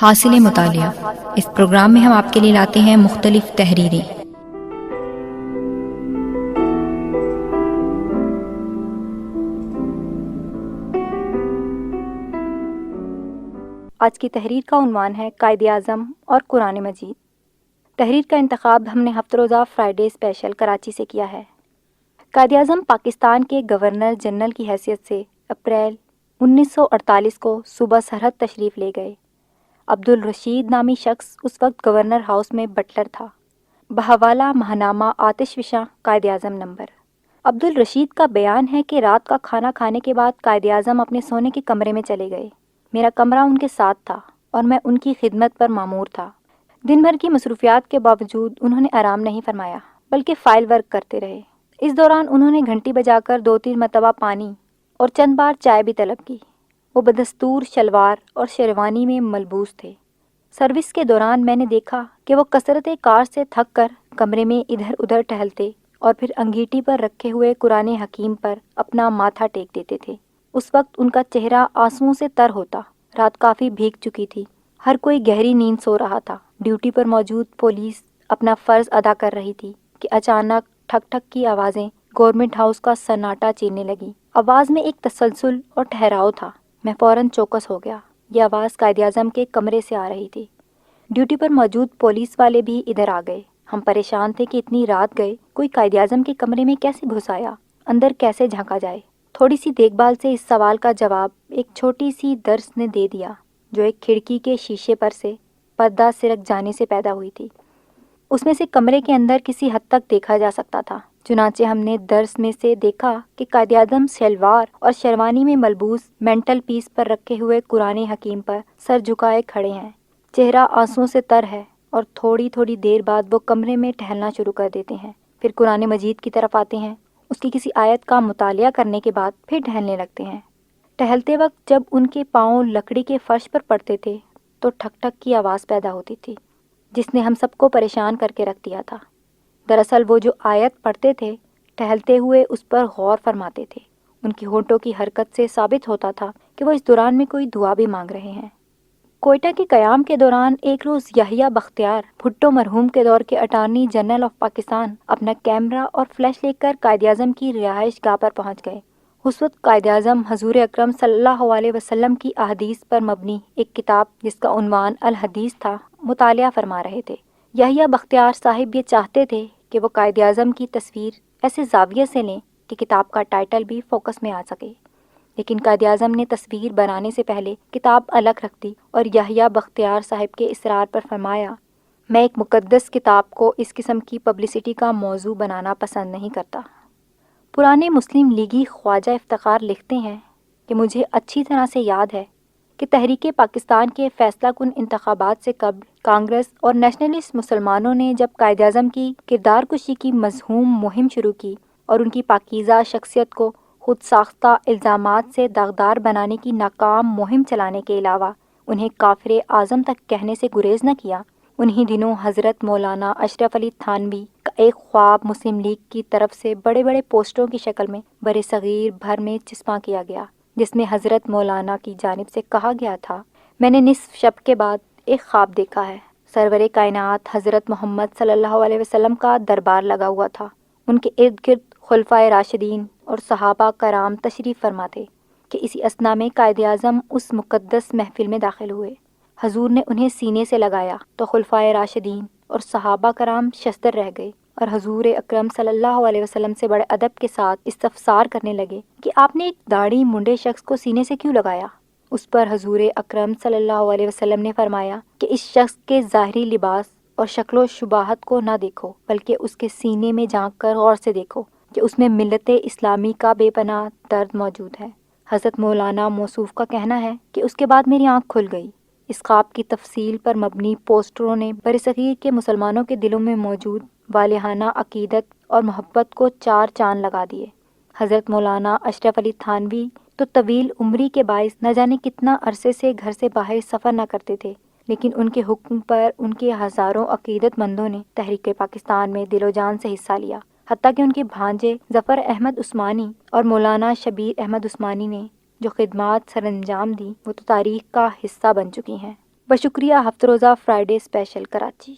حاصل مطالعہ۔ اس پروگرام میں ہم آپ کے لیے لاتے ہیں مختلف تحریریں۔ آج کی تحریر کا عنوان ہے قائد اعظم اور قرآن مجید۔ تحریر کا انتخاب ہم نے ہفتہ روزہ فرائیڈے اسپیشل کراچی سے کیا ہے۔ قائد اعظم پاکستان کے گورنر جنرل کی حیثیت سے اپریل 1948 کو صوبہ سرحد تشریف لے گئے۔ عبدالرشید نامی شخص اس وقت گورنر ہاؤس میں بٹلر تھا۔ بحوالہ ماہنامہ آتش فشاں قائد اعظم نمبر۔ عبدالرشید کا بیان ہے کہ رات کا کھانا کھانے کے بعد قائد اعظم اپنے سونے کے کمرے میں چلے گئے۔ میرا کمرہ ان کے ساتھ تھا اور میں ان کی خدمت پر مامور تھا۔ دن بھر کی مصروفیات کے باوجود انہوں نے آرام نہیں فرمایا بلکہ فائل ورک کرتے رہے۔ اس دوران انہوں نے گھنٹی بجا کر 2-3 مرتبہ پانی اور چند بار چائے بھی طلب کی۔ وہ بدستور شلوار اور شیروانی میں ملبوس تھے۔ سروس کے دوران میں نے دیکھا کہ وہ کثرت کار سے تھک کر کمرے میں ادھر ادھر ٹہلتے اور پھر انگیٹھی پر رکھے ہوئے قرآن حکیم پر اپنا ماتھا ٹیک دیتے تھے۔ اس وقت ان کا چہرہ آنسوؤں سے تر ہوتا۔ رات کافی بھیگ چکی تھی۔ ہر کوئی گہری نیند سو رہا تھا۔ ڈیوٹی پر موجود پولیس اپنا فرض ادا کر رہی تھی کہ اچانک ٹھک ٹھک کی آوازیں گورنمنٹ ہاؤس کا سناٹا چیرنے لگی۔ آواز میں ایک تسلسل اور ٹھہراؤ تھا۔ میں فوراً چوکس ہو گیا۔ یہ آواز قائد اعظم کے کمرے سے آ رہی تھی۔ ڈیوٹی پر موجود پولیس والے بھی ادھر آ گئے۔ ہم پریشان تھے کہ اتنی رات گئے کوئی قائد اعظم کے کمرے میں کیسے گھس آیا، اندر کیسے جھانکا جائے۔ تھوڑی سی دیکھ بھال سے اس سوال کا جواب ایک چھوٹی سی درس نے دے دیا جو ایک کھڑکی کے شیشے پر سے پردہ سرک جانے سے پیدا ہوئی تھی۔ اس میں سے کمرے کے اندر کسی حد تک دیکھا جا سکتا تھا۔ چنانچہ ہم نے درس میں سے دیکھا کہ قائد اعظم شلوار اور شیروانی میں ملبوس مینٹل پیس پر رکھے ہوئے قرآن حکیم پر سر جھکائے کھڑے ہیں۔ چہرہ آنسوؤں سے تر ہے اور تھوڑی تھوڑی دیر بعد وہ کمرے میں ٹہلنا شروع کر دیتے ہیں، پھر قرآن مجید کی طرف آتے ہیں، اس کی کسی آیت کا مطالعہ کرنے کے بعد پھر ٹہلنے لگتے ہیں۔ ٹہلتے وقت جب ان کے پاؤں لکڑی کے فرش پر پڑتے تھے تو ٹھک ٹھک کی آواز پیدا ہوتی تھی جس نے ہم سب کو پریشان کر کے رکھ دیا تھا۔ دراصل وہ جو آیت پڑھتے تھے ٹہلتے ہوئے اس پر غور فرماتے تھے۔ ان کی ہونٹوں کی حرکت سے ثابت ہوتا تھا کہ وہ اس دوران میں کوئی دعا بھی مانگ رہے ہیں۔ کوئٹہ کے قیام کے دوران ایک روز یحییٰ بختیار بھٹو مرحوم کے دور کے اٹارنی جنرل آف پاکستان اپنا کیمرہ اور فلیش لے کر قائد اعظم کی رہائش گاہ پر پہنچ گئے۔ اس وقت قائد اعظم حضور اکرم صلی اللہ علیہ وسلم کی احادیث پر مبنی ایک کتاب جس کا عنوان الحدیث تھا مطالعہ فرما رہے تھے۔ یحییٰ بختیار صاحب یہ چاہتے تھے کہ وہ قائد اعظم کی تصویر ایسے زاویے سے لیں کہ کتاب کا ٹائٹل بھی فوکس میں آ سکے، لیکن قائد اعظم نے تصویر بنانے سے پہلے کتاب الگ رکھ دی اور یحییٰ بختیار صاحب کے اصرار پر فرمایا، میں ایک مقدس کتاب کو اس قسم کی پبلسٹی کا موضوع بنانا پسند نہیں کرتا۔ پرانے مسلم لیگی خواجہ افتخار لکھتے ہیں کہ مجھے اچھی طرح سے یاد ہے کہ تحریک پاکستان کے فیصلہ کن انتخابات سے قبل کانگریس اور نیشنلسٹ مسلمانوں نے جب قائد اعظم کی کردار کشی کی مذموم مہم شروع کی اور ان کی پاکیزہ شخصیت کو خود ساختہ الزامات سے داغدار بنانے کی ناکام مہم چلانے کے علاوہ انہیں کافر اعظم تک کہنے سے گریز نہ کیا، انہی دنوں حضرت مولانا اشرف علی تھانوی کا ایک خواب مسلم لیگ کی طرف سے بڑے بڑے پوسٹروں کی شکل میں بر صغیر بھر میں چسپاں کیا گیا، جس میں حضرت مولانا کی جانب سے کہا گیا تھا، میں نے نصف شب کے بعد ایک خواب دیکھا ہے۔ سرور کائنات حضرت محمد صلی اللہ علیہ وسلم کا دربار لگا ہوا تھا۔ ان کے ارد گرد خلفائے راشدین اور صحابہ کرام تشریف فرما تھے کہ اسی اثنا میں قائد اعظم اس مقدس محفل میں داخل ہوئے۔ حضور نے انہیں سینے سے لگایا تو خلفائے راشدین اور صحابہ کرام شستر رہ گئے اور حضور اکرم صلی اللہ علیہ وسلم سے بڑے ادب کے ساتھ استفسار کرنے لگے کہ آپ نے ایک داڑھی منڈے شخص کو سینے سے کیوں لگایا؟ اس پر حضور اکرم صلی اللہ علیہ وسلم نے فرمایا کہ اس شخص کے ظاہری لباس اور شکل و شباہت کو نہ دیکھو بلکہ اس کے سینے میں جھانک کر غور سے دیکھو کہ اس میں ملت اسلامی کا بے پناہ درد موجود ہے۔ حضرت مولانا موصوف کا کہنا ہے کہ اس کے بعد میری آنکھ کھل گئی۔ اس خواب کی تفصیل پر مبنی پوسٹروں نے برصغیر کے مسلمانوں کے دلوں میں موجود والہانہ عقیدت اور محبت کو 4 چاند لگا دیے۔ حضرت مولانا اشرف علی تھانوی تو طویل عمری کے باعث نہ جانے کتنا عرصے سے گھر سے باہر سفر نہ کرتے تھے، لیکن ان کے حکم پر ان کے ہزاروں عقیدت مندوں نے تحریک پاکستان میں دل و جان سے حصہ لیا، حتیٰ کہ ان کے بھانجے ظفر احمد عثمانی اور مولانا شبیر احمد عثمانی نے جو خدمات سر انجام دی وہ تو تاریخ کا حصہ بن چکی ہیں۔ و شکریہ ہفتہ روزہ فرائیڈے اسپیشل کراچی.